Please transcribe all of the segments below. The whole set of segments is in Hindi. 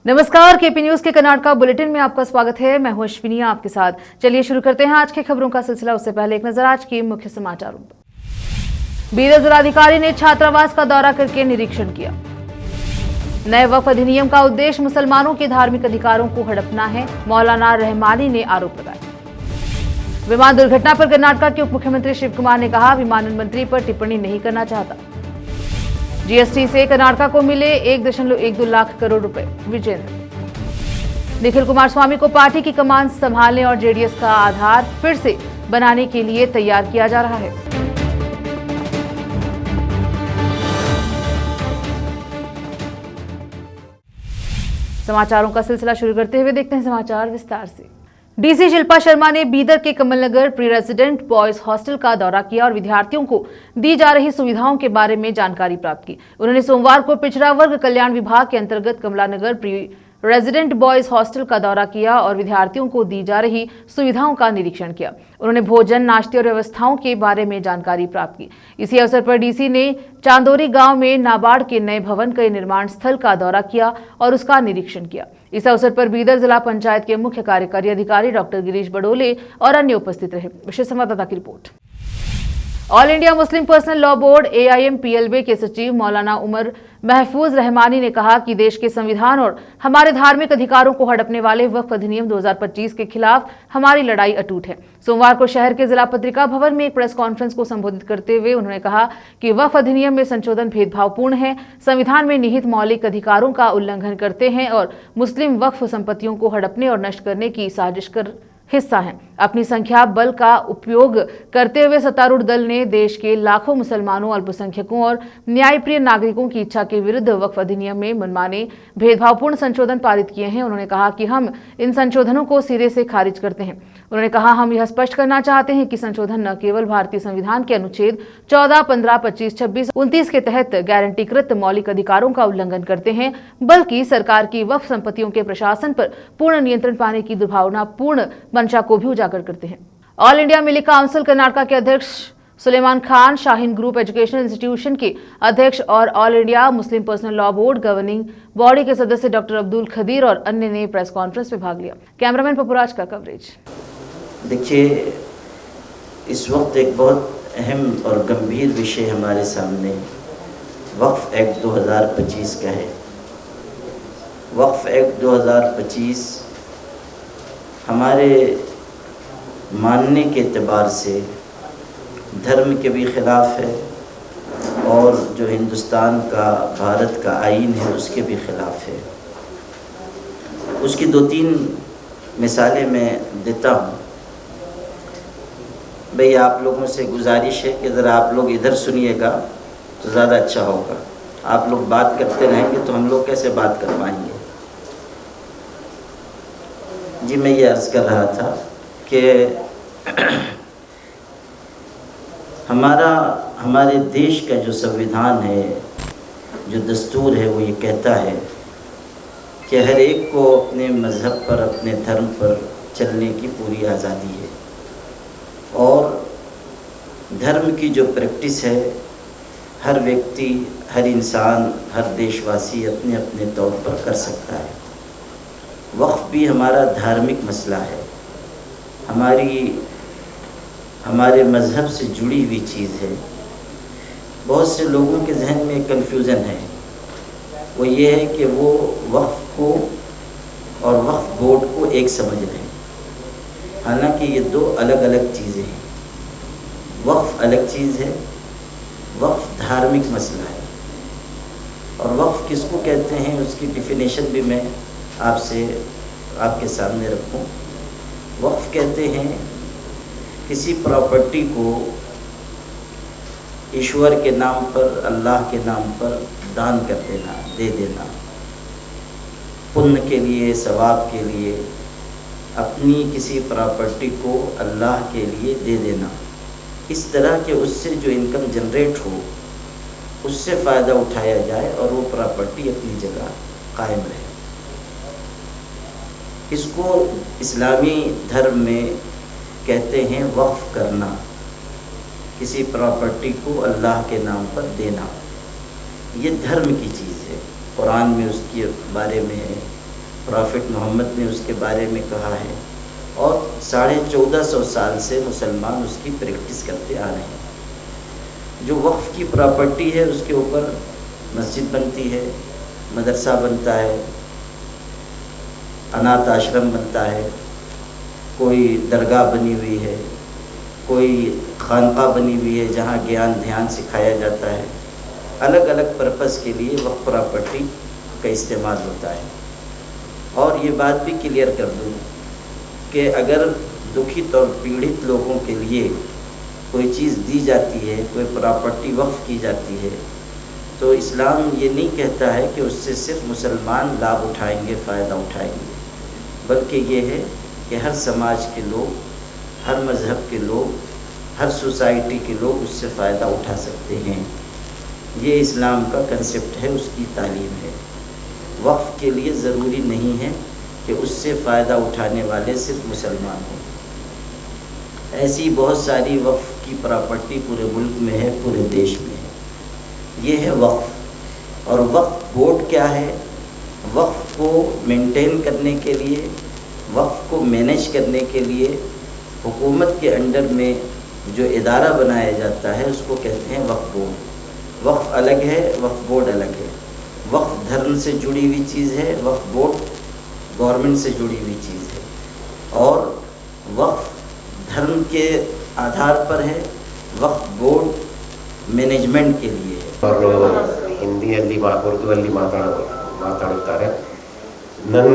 नमस्कार, केपी न्यूज के कर्नाटका बुलेटिन में आपका स्वागत है। मैं हूं अश्विनी आपके साथ। चलिए शुरू करते हैं आज की खबरों का सिलसिला। उससे पहले एक नजर आज के मुख्य समाचारों पर। बीदर जिलाधिकारी ने छात्रावास का दौरा करके निरीक्षण किया। नए वक्फ अधिनियम का उद्देश्य मुसलमानों के धार्मिक अधिकारों को हड़पना है, मौलाना रहमानी ने आरोप लगाया। विमान दुर्घटना पर कर्नाटका के उप मुख्यमंत्री शिव कुमार ने कहा, विमानन मंत्री पर टिप्पणी नहीं करना चाहता। जीएसटी से कर्नाटका को मिले 1.12 लाख करोड़ रुपए। विजेंद्र। निखिल कुमारस्वामी को पार्टी की कमान संभालने और जेडीएस का आधार फिर से बनाने के लिए तैयार किया जा रहा है। समाचारों का सिलसिला शुरू करते हुए देखते हैं समाचार विस्तार से। डीसी शिल्पा शर्मा ने बीदर के Kamalnagar pre resident boys hostel का दौरा किया और विद्यार्थियों को दी जा रही सुविधाओं के बारे में जानकारी प्राप्त की। उन्होंने सोमवार को पिछड़ा वर्ग कल्याण विभाग के अंतर्गत Kamla Nagar pre resident boys hostel का दौरा किया और विद्यार्थियों को दी जा रही सुविधाओं का निरीक्षण किया। उन्होंने भोजन, नाश्ते और व्यवस्थाओं के बारे में जानकारी प्राप्त की। इसी अवसर पर डीसी ने चांदोरी गांव में नाबार्ड के नए भवन के निर्माण स्थल का दौरा किया और उसका निरीक्षण किया। इस अवसर पर बीदर जिला पंचायत के मुख्य कार्यकारी अधिकारी डॉक्टर गिरीश बडोले और अन्य उपस्थित रहे। विशेष संवाददाता की report. All India Muslim personal law board AIMPLB के सचिव मौलाना उमर महफूज रहमानी ने कहा कि देश के संविधान और हमारे धार्मिक अधिकारों को हड़पने वाले वक्फ अधिनियम 2025 के खिलाफ हमारी लड़ाई अटूट है। सोमवार को शहर के जिला पत्रिका भवन में एक प्रेस कॉन्फ्रेंस को संबोधित करते हुए उन्होंने कहा कि वक्फ अधिनियम में संशोधन भेदभावपूर्ण है, संविधान में निहित मौलिक अधिकारों का उल्लंघन करते हैं और मुस्लिम वक्फ संपत्तियों को हड़पने और नष्ट करने की साजिश कर हिस्सा है। अपनी संख्या बल का उपयोग करते हुए सत्तारूढ़ दल ने देश के लाखों मुसलमानों, अल्पसंख्यकों और न्यायप्रिय नागरिकों की इच्छा के विरुद्ध वक्फ अधिनियम में मनमाने भेदभावपूर्ण संशोधन पारित किए हैं। उन्होंने कहा कि हम इन संशोधनों को सिरे से खारिज करते हैं। उन्होंने कहा, हम यह स्पष्ट करना चाहते हैं कि संशोधन न केवल भारतीय संविधान के अनुच्छेद 14, 15, 25, 26, 29 के तहत गारंटीकृत मौलिक अधिकारों का उल्लंघन करते हैं, बल्कि सरकार की वक्फ संपत्तियों के प्रशासन पर पूर्ण नियंत्रण पाने की दुर्भावनापूर्ण मंशा को भी उजागर करते हैं। All India Milli council Karnataka के अध्यक्ष Suleman Khan, Shaheen group educational institution के अध्यक्ष और all India Muslim personal law board governing body के सदस्य डॉक्टर अब्दुल खदीर और अन्य ने प्रेस कॉन्फ्रेंस में भाग लिया। कैमरामैन पपुराज का कवरेज। देखिए, इस वक्त एक बहुत अहम और गंभीर विषय हमारे सामने वक्फ एक्ट 2025 का है। वक्फ एक्ट 2025 हमारे मानने के एतबार से धर्म के भी ख़िलाफ़ है और जो हिंदुस्तान का, भारत का आईन है उसके भी ख़िलाफ़ है। उसकी 2-3 मिसालें मैं देता हूँ। भाई, आप लोगों से गुजारिश है कि ज़रा आप लोग इधर सुनिएगा तो ज़्यादा अच्छा होगा। आप लोग बात करते रहेंगे तो हम लोग कैसे बात कर पाएंगे। जी, मैं ये अर्ज़ कर रहा था कि हमारे देश का जो संविधान है, जो दस्तूर है, वो ये कहता है कि हर एक को अपने मज़हब पर, अपने धर्म पर चलने की पूरी आज़ादी है और धर्म की जो प्रैक्टिस है हर व्यक्ति, हर इंसान, हर देशवासी अपने अपने तौर पर कर सकता है। वक्फ भी हमारा धार्मिक मसला है, हमारे मज़हब से जुड़ी हुई चीज़ है। बहुत से लोगों के जहन में कन्फ्यूज़न है, वो ये है कि वो वक्फ को और वक्फ बोर्ड को एक समझ रहे हैं, हालांकि ये 2 अलग अलग चीज़ें हैं। वक्फ अलग चीज़ है, वक्फ धार्मिक मसला है। और वक्फ किसको कहते हैं उसकी डिफिनेशन भी मैं आपके सामने रखूं। वक्फ कहते हैं किसी प्रॉपर्टी को ईश्वर के नाम पर, अल्लाह के नाम पर दान कर देना, दे देना, पुण्य के लिए, सवाब के लिए अपनी किसी प्रॉपर्टी को अल्लाह के लिए दे देना, इस तरह के उससे जो इनकम जनरेट हो उससे फ़ायदा उठाया जाए और वो प्रॉपर्टी अपनी जगह कायम रहे। इसको इस्लामी धर्म में कहते हैं वक्फ करना, किसी प्रॉपर्टी को अल्लाह के नाम पर देना। ये धर्म की चीज़ है, कुरान में उसके बारे में है, प्रॉफिट मोहम्मद ने उसके बारे में कहा है, और 1450 साल से मुसलमान उसकी प्रैक्टिस करते आ रहे हैं। जो वक्फ़ की प्रॉपर्टी है उसके ऊपर मस्जिद बनती है, मदरसा बनता है, अनाथ आश्रम बनता है, कोई दरगाह बनी हुई है, कोई खानका बनी हुई है जहाँ ज्ञान ध्यान सिखाया जाता है। अलग अलग पर्पज़ के लिए वक्फ प्रॉपर्टी का इस्तेमाल होता है। और ये बात भी क्लियर कर दूँ कि अगर दुखित और पीड़ित लोगों के लिए कोई चीज़ दी जाती है, कोई प्रॉपर्टी वक्फ की जाती है, तो इस्लाम ये नहीं कहता है कि उससे सिर्फ मुसलमान लाभ उठाएंगे, फ़ायदा उठाएंगे, बल्कि ये है कि हर समाज के लोग, हर मज़हब के लोग, हर सोसाइटी के लोग उससे फ़ायदा उठा सकते हैं। ये इस्लाम का कंसेप्ट है, उसकी तालीम है। वक्फ़ के लिए ज़रूरी नहीं है कि उससे फ़ायदा उठाने वाले सिर्फ मुसलमान हों। ऐसी बहुत सारी वक्फ़ की प्रॉपर्टी पूरे मुल्क में है, पूरे देश में है। ये है वक्फ़। और वक्फ़ बोर्ड क्या है? वक्फ़ को मेंटेन करने के लिए, वक्फ़ को मैनेज करने के लिए हुकूमत के अंडर में जो इदारा बनाया जाता है उसको कहते हैं वक्फ़ बोर्ड। वक्फ़ अलग है, वक्फ़ बोर्ड अलग है। वक्फ़ धर्म से जुड़ी हुई चीज़ है, वक्फ़ बोर्ड गवर्नमेंट से जुड़ी हुई चीज़ है। और वक्फ़ धर्म के आधार पर है, वक्फ़ बोर्ड मैनेजमेंट के लिए है। ಅವರು ಹಿಂದಿಯಲ್ಲಿ ಉರ್ದುವಲ್ಲಿ ಮಾತಾಡುತ್ತಾರೆ. ನಾನು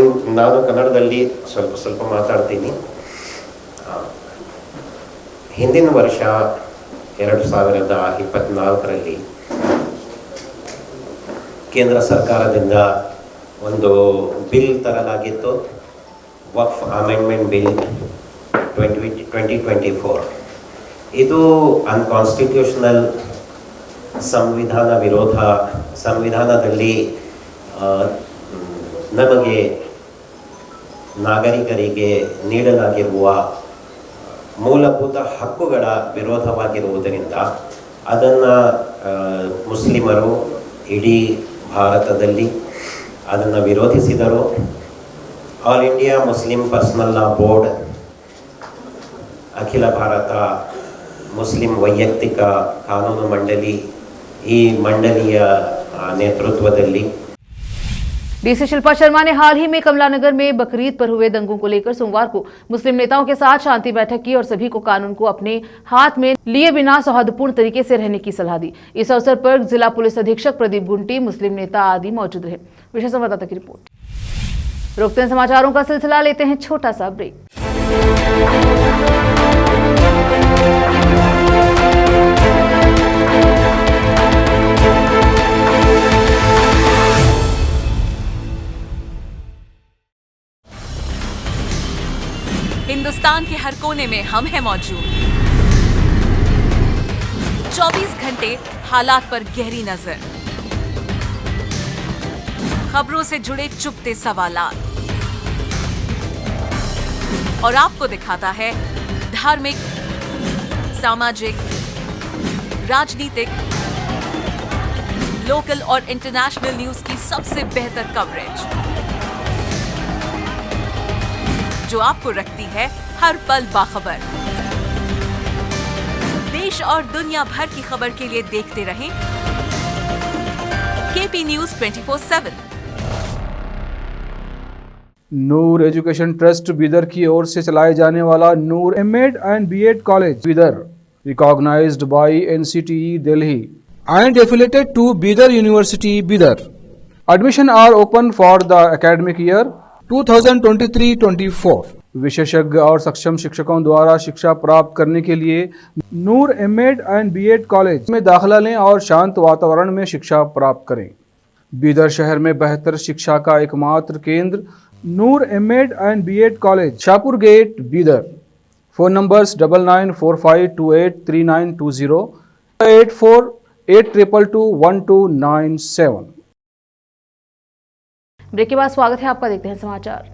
ಕನ್ನಡದಲ್ಲಿ ಸ್ವಲ್ಪ ಮಾತಾಡ್ತೀನಿ. ಹಿಂದಿನ ವರ್ಷ 2024ರಲ್ಲಿ ಕೇಂದ್ರ ಸರ್ಕಾರದಿಂದ ಒಂದು ಬಿಲ್ ತರಲಾಗಿತ್ತು, ವಕ್ಫ್ ಅಮೆಂಡ್ಮೆಂಟ್ ಬಿಲ್ 2024. ಇದು ಅನ್ಕಾನ್ಸ್ಟಿಟ್ಯೂಷನಲ್, ಸಂವಿಧಾನ ವಿರೋಧ. ಸಂವಿಧಾನದಲ್ಲಿ ನಮಗೆ ನಾಗರಿಕರಿಗೆ ನೀಡಲಾಗಿರುವ ಮೂಲಭೂತ ಹಕ್ಕುಗಳ ವಿರೋಧವಾಗಿರುವುದರಿಂದ ಅದನ್ನು ಮುಸ್ಲಿಮರು ಇಡೀ ಭಾರತದಲ್ಲಿ ಅದನ್ನು ವಿರೋಧಿಸಿದರು. All India Muslim personal law board, ಅಖಿಲ ಭಾರತ ಮುಸ್ಲಿಂ ವೈಯಕ್ತಿಕ ಕಾನೂನು ಮಂಡಳಿ, ಈ ಮಂಡಳಿಯ ನೇತೃತ್ವದಲ್ಲಿ डीसी शिल्पा शर्मा ने हाल ही में कमलानगर में बकरीद पर हुए दंगों को लेकर सोमवार को मुस्लिम नेताओं के साथ शांति बैठक की और सभी को कानून को अपने हाथ में लिए बिना सौहार्दपूर्ण तरीके से रहने की सलाह दी। इस अवसर पर जिला पुलिस अधीक्षक प्रदीप गुंटी, मुस्लिम नेता आदि मौजूद रहे। विशेष संवाददाता की रिपोर्ट। रोकते हैं समाचारों का सिलसिला, लेते हैं छोटा सा ब्रेक। हिंदुस्तान के हर कोने में हम हैं मौजूद। 24 घंटे हालात पर गहरी नजर, खबरों से जुड़े चुपते सवालात, और आपको दिखाता है धार्मिक, सामाजिक, राजनीतिक, लोकल और इंटरनेशनल न्यूज की सबसे बेहतर कवरेज, जो आपको रखती है हर पल बाखबर। देश और दुनिया भर की खबर के लिए देखते रहें KP news 24/7। Noor education trust Bidar की ओर से चलाए जाने वाला Noor MEd and BEd college Bidar, recognised by NCTE Delhi and affiliated to Bidar University Bidar. Admission are open for the academic year 2023-24। विशेषज्ञ और सक्षम शिक्षकों द्वारा शिक्षा प्राप्त करने के लिए नूर एमएड एंड बीएड कॉलेज में दाखिला लें और शांत वातावरण में शिक्षा प्राप्त करें। बीदर शहर में बेहतर शिक्षा का एकमात्र केंद्र Noor MEd and BEd college, Shahpur gate, Bidar. Phone numbers 9945283920, 8482221297। Break के बाद स्वागत है आपका, देखते हैं समाचार।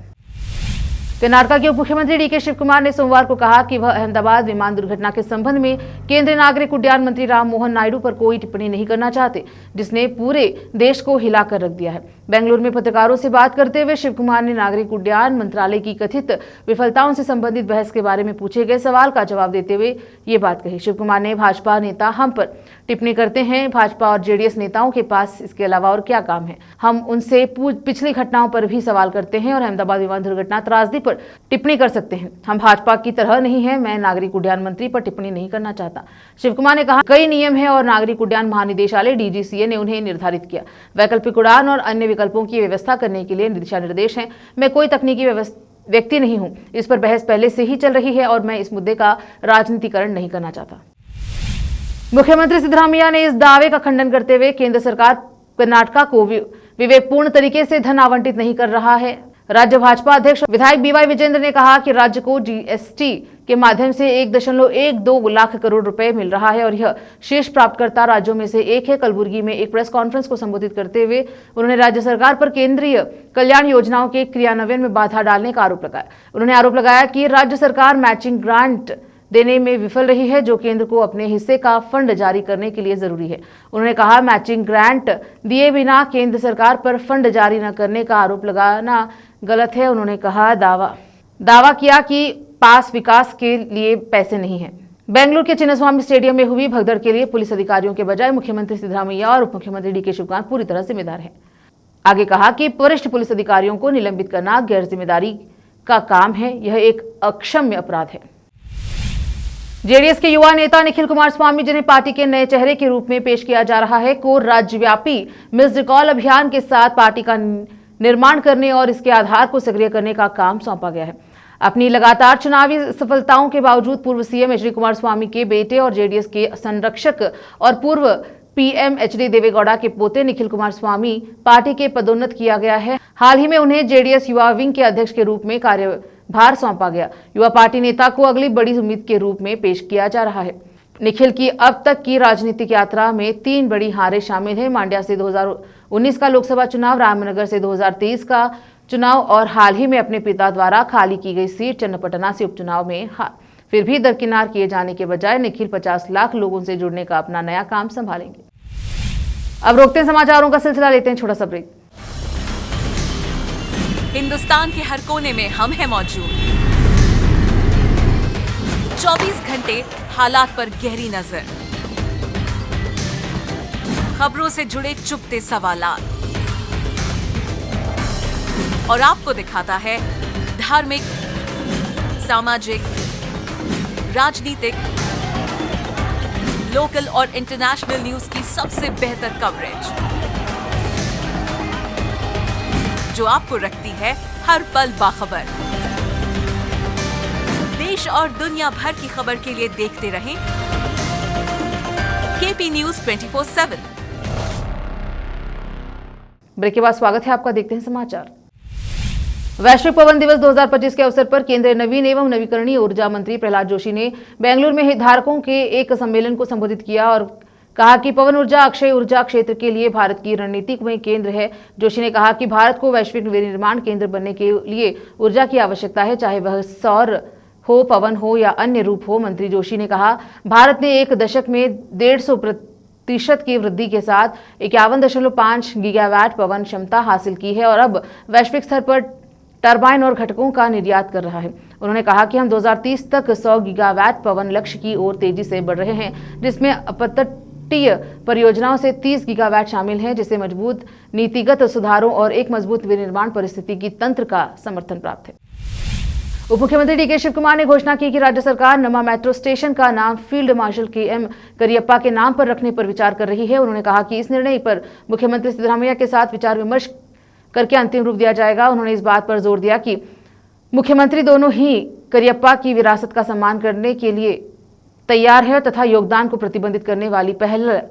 कर्नाटका के उप मुख्यमंत्री डीके शिव कुमार ने सोमवार को कहा कि वह अहमदाबाद विमान दुर्घटना के संबंध में केंद्रीय नागरिक उड्डयन मंत्री राम मोहन नायडू पर कोई टिप्पणी नहीं करना चाहते, जिसने पूरे देश को हिलाकर रख दिया है। बेंगलुरु में पत्रकारों से बात करते हुए शिव कुमार ने नागरिक उड्डयन मंत्रालय की कथित विफलताओं से संबंधित बहस के बारे में पूछे गए सवाल का जवाब देते हुए ये बात कही। शिव कुमार ने भाजपा नेता हम पर टिप्पणी करते हैं, भाजपा और जेडीएस नेताओं के पास इसके अलावा और क्या काम है। हम उनसे पिछली घटनाओं पर भी सवाल करते हैं और अहमदाबाद विमान दुर्घटना त्रासदी पर टिप्पणी कर सकते हैं। हम भाजपा की तरह नहीं है। मैं नागरिक उड्डयन मंत्री पर टिप्पणी नहीं करना चाहता। शिव कुमार ने कहा, कई नियम है और नागरिक उड्डयन महानिदेशालय डीजीसीए ने उन्हें निर्धारित किया। वैकल्पिक उड़ान और अन्य विकल्पों की व्यवस्था करने के लिए दिशा निर्देश हैं। मैं कोई तकनीकी व्यक्ति नहीं हूं। इस पर बहस पहले से ही चल रही है और मैं इस मुद्दे का राजनीतिकरण नहीं करना चाहता। मुख्यमंत्री सिद्धरामैया ने इस दावे का खंडन करते हुए केंद्र सरकार कर्नाटका को विवेकपूर्ण तरीके से धन आवंटित नहीं कर रहा है। राज्य भाजपा अध्यक्ष विधायक बीवाई विजेंद्र ने कहा कि राज्य को जीएसटी के माध्यम से 1.12 लाख करोड़ रुपए मिल रहा है और यह शीर्ष प्राप्तकर्ता राज्यों में से एक है। कलबुर्गी में एक प्रेस कॉन्फ्रेंस को संबोधित करते हुए उन्होंने राज्य सरकार पर केंद्रीय कल्याण योजनाओं के क्रियान्वयन में बाधा डालने का आरोप लगाया। उन्होंने आरोप लगाया कि राज्य सरकार मैचिंग ग्रांट देने में विफल रही है, जो केंद्र को अपने हिस्से का फंड जारी करने के लिए जरूरी है। उन्होंने कहा, मैचिंग ग्रांट दिए बिना केंद्र सरकार पर फंड जारी न करने का आरोप लगाना गलत है। उन्होंने कहा, दावा किया कि पास विकास के लिए पैसे नहीं है। बेंगलुरु के चिन्नस्वामी स्टेडियम में हुई भगदड़ के लिए पुलिस अधिकारियों के बजाय मुख्यमंत्री सिद्धरामैया और उप मुख्यमंत्री डीके शिवकुमार पूरी तरह जिम्मेदार है। आगे कहा कि वरिष्ठ पुलिस अधिकारियों को निलंबित करना गैर जिम्मेदारी का काम है। यह एक अक्षम्य अपराध है। जेडीएस के युवा नेता निखिल कुमार स्वामी, जिन्हें पार्टी के नए चेहरे के रूप में पेश किया जा रहा है, को राज्यव्यापी मिस्ड कॉल अभियान के साथ पार्टी का निर्माण करने और इसके आधार को सक्रिय करने का काम सौंपा गया है। अपनी लगातार चुनावी सफलताओं के बावजूद पूर्व सीएम एचडी कुमार स्वामी के बेटे और जेडीएस के संरक्षक और पूर्व पीएम एचडी देवेगौड़ा के पोते निखिल कुमार स्वामी पार्टी के पदोन्नत किया गया है। हाल ही में उन्हें जेडीएस युवा विंग के अध्यक्ष के रूप में कार्यभार सौंपा गया। युवा पार्टी नेता को अगली बड़ी उम्मीद के रूप में पेश किया जा रहा है। निखिल की अब तक की राजनीतिक यात्रा में 3 बड़ी हारें शामिल हैं। मांड्या से 2019 का लोकसभा चुनाव, रामनगर से 2023 का चुनाव और हाल ही में अपने पिता द्वारा खाली की गई सीट चन्नपटना से उपचुनाव में हार। फिर भी दरकिनार किए जाने के बजाय निखिल 50 लाख लोगों से जुड़ने का अपना नया काम संभालेंगे। अब रोकते हैं समाचारों का सिलसिला, लेते हैं छोटा सा ब्रेक। हिंदुस्तान के हर कोने में हम हैं मौजूद। 24 घंटे हालात पर गहरी नजर, खबरों से जुड़े चुपते सवालात और आपको दिखाता है धार्मिक, सामाजिक, राजनीतिक, लोकल और इंटरनेशनल न्यूज की सबसे बेहतर कवरेज, जो आपको रखती है हर पल बाखबर। देश और दुनिया भर की खबर के लिए देखते रहें केपी न्यूज 24/7। ब्रेक के बाद स्वागत है आपका, देखते हैं समाचार। वैश्विक पवन दिवस 2025 के अवसर पर केंद्रीय नवीन एवं नवीकरणीय ऊर्जा मंत्री प्रहलाद जोशी ने बेंगलुरु में हितधारकों के एक सम्मेलन को संबोधित किया और कहा कि पवन ऊर्जा अक्षय ऊर्जा क्षेत्र के लिए भारत की रणनीति में केंद्र है। जोशी ने कहा कि भारत को वैश्विक विनिर्माण केंद्र बनने के लिए ऊर्जा की आवश्यकता है, चाहे वह सौर हो, पवन हो या अन्य रूप हो। मंत्री जोशी ने कहा, भारत ने एक दशक में 150% की वृद्धि के साथ 51.5 गीगावाट पवन क्षमता हासिल की है और अब वैश्विक स्तर पर टरबाइन और घटकों का निर्यात कर रहा है। उन्होंने कहा कि हम 2030 तक 100 गीगावाट पवन लक्ष्य की ओर तेजी से बढ़ रहे हैं, जिसमें अपतटीय परियोजनाओं से 30 गीगावाट शामिल हैं, जिससे मजबूत नीतिगत सुधारों और एक मजबूत विनिर्माण परिस्थिति तंत्र का समर्थन प्राप्त है। उप मुख्यमंत्री डीके शिवकुमार ने घोषणा की कि राज्य सरकार नमा मेट्रो स्टेशन का नाम फील्ड मार्शल KM करियप्पा के नाम पर रखने पर विचार कर रही है। उन्होंने कहा कि इस निर्णय पर मुख्यमंत्री सिद्धरामैया के साथ विचार विमर्श करके अंतिम रूप दिया जाएगा। उन्होंने इस बात पर जोर दिया कि मुख्यमंत्री दोनों ही करियप्पा की विरासत का सम्मान करने के लिए तैयार है तथा योगदान को प्रतिबंधित करने वाली पहल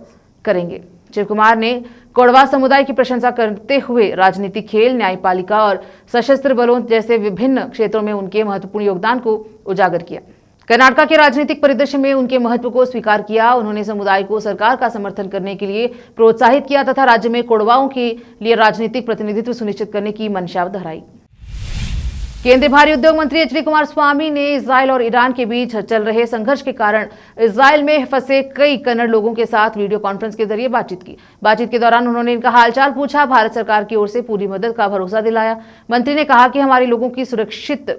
करेंगे। शिवकुमार ने कोडवा समुदाय की प्रशंसा करते हुए राजनीतिक, खेल, न्यायपालिका और सशस्त्र बलों जैसे विभिन्न क्षेत्रों में उनके महत्वपूर्ण योगदान को उजागर किया। कर्नाटक के राजनीतिक परिदृश्य में उनके महत्व को स्वीकार किया। उन्होंने समुदाय को सरकार का समर्थन करने के लिए प्रोत्साहित किया तथा राज्य में कोडवाओं के लिए राजनीतिक प्रतिनिधित्व सुनिश्चित करने की मंशा दोहराई। केंद्रीय भारी उद्योग मंत्री एच डी कुमारस्वामी ने इजराइल और ईरान के बीच चल रहे संघर्ष के कारण इजराइल में फंसे कई कन्नड़ लोगों के साथ वीडियो कॉन्फ्रेंस के जरिए बातचीत की। बातचीत के दौरान उन्होंने इनका हालचाल पूछा, भारत सरकार की ओर से पूरी मदद का भरोसा दिलाया। मंत्री ने कहा कि हमारे लोगों की सुरक्षित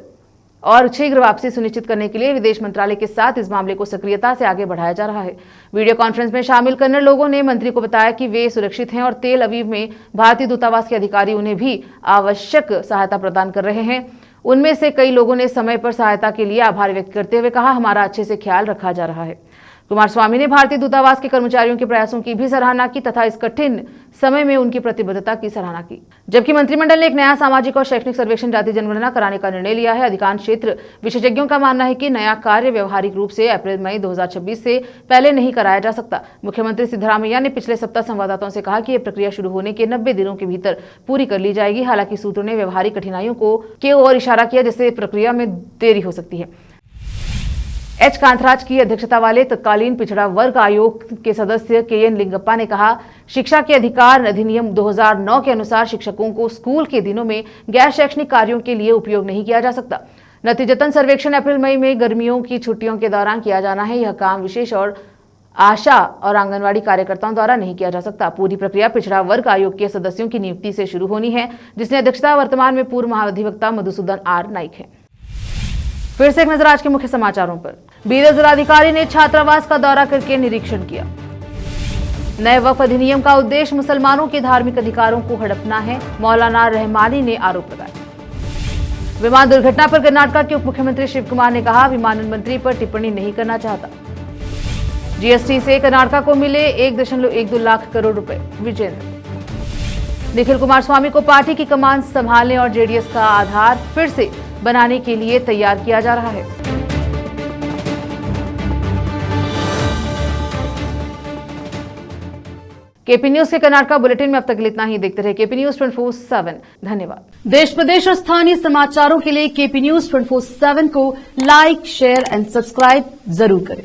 और शीघ्र वापसी सुनिश्चित करने के लिए विदेश मंत्रालय के साथ इस मामले को सक्रियता से आगे बढ़ाया जा रहा है। वीडियो कॉन्फ्रेंस में शामिल कन्नड़ लोगों ने मंत्री को बताया कि वे सुरक्षित हैं और तेल अवीव में भारतीय दूतावास के अधिकारी उन्हें भी आवश्यक सहायता प्रदान कर रहे हैं। उनमें से कई लोगों ने समय पर सहायता के लिए आभार व्यक्त करते हुए कहा, हमारा अच्छे से ख्याल रखा जा रहा है। कुमारस्वामी ने भारतीय दूतावास के कर्मचारियों के प्रयासों की भी सराहना की तथा इस कठिन समय में उनकी प्रतिबद्धता की सराहना की। जबकि मंत्रिमंडल ने एक नया सामाजिक और शैक्षणिक सर्वेक्षण जाति जनगणना कराने का निर्णय लिया है। अधिकांश क्षेत्र विशेषज्ञों का मानना है कि नया कार्य व्यवहारिक रूप से अप्रैल मई 2026 से पहले नहीं कराया जा सकता। मुख्यमंत्री सिद्धरामैया ने पिछले सप्ताह संवाददाताओं से कहा कि यह प्रक्रिया शुरू होने के 90 दिनों के भीतर पूरी कर ली जाएगी। हालांकि सूत्रों ने व्यवहारिक कठिनाइयों की ओर इशारा किया, जिससे प्रक्रिया में देरी हो सकती है। एच कांतराज की अध्यक्षता वाले तत्कालीन पिछड़ा वर्ग आयोग के सदस्य के.एन. लिंगप्पा ने कहा, शिक्षा के अधिकार अधिनियम 2009 के अनुसार शिक्षकों को स्कूल के दिनों में गैर शैक्षणिक कार्यों के लिए उपयोग नहीं किया जा सकता। नतीजतन सर्वेक्षण अप्रैल मई में गर्मियों की छुट्टियों के दौरान किया जाना है। यह काम विशेष और आशा और आंगनवाड़ी कार्यकर्ताओं द्वारा नहीं किया जा सकता। पूरी प्रक्रिया पिछड़ा वर्ग आयोग के सदस्यों की नियुक्ति से शुरू होनी है, जिसने अध्यक्षता वर्तमान में पूर्व महाधिवक्ता मधुसूदन आर नाइक है। फिर से एक नजर आज के मुख्य समाचारों पर। बीदर जिलाधिकारी ने छात्रावास का दौरा करके निरीक्षण किया। नए वक्फ अधिनियम का उद्देश्य मुसलमानों के धार्मिक अधिकारों को हड़पना है, मौलाना रहमानी ने आरोप लगाया। विमान दुर्घटना पर कर्नाटक के उप मुख्यमंत्री शिव कुमार ने कहा, विमानन मंत्री पर टिप्पणी नहीं करना चाहता। जीएसटी से कर्नाटक को मिले 1.12 लाख करोड़ रुपए। विजेंद्र। निखिल कुमारस्वामी को पार्टी की कमान संभालने और जेडीएस का आधार फिर से बनाने के लिए तैयार किया जा रहा है। केपी न्यूज के कर्नाटक बुलेटिन में अब तक इतना ही। देखते रहे केपी न्यूज 24/7। धन्यवाद। देश प्रदेश और स्थानीय समाचारों के लिए केपी न्यूज 24/7 को लाइक, शेयर एंड सब्सक्राइब जरूर करें।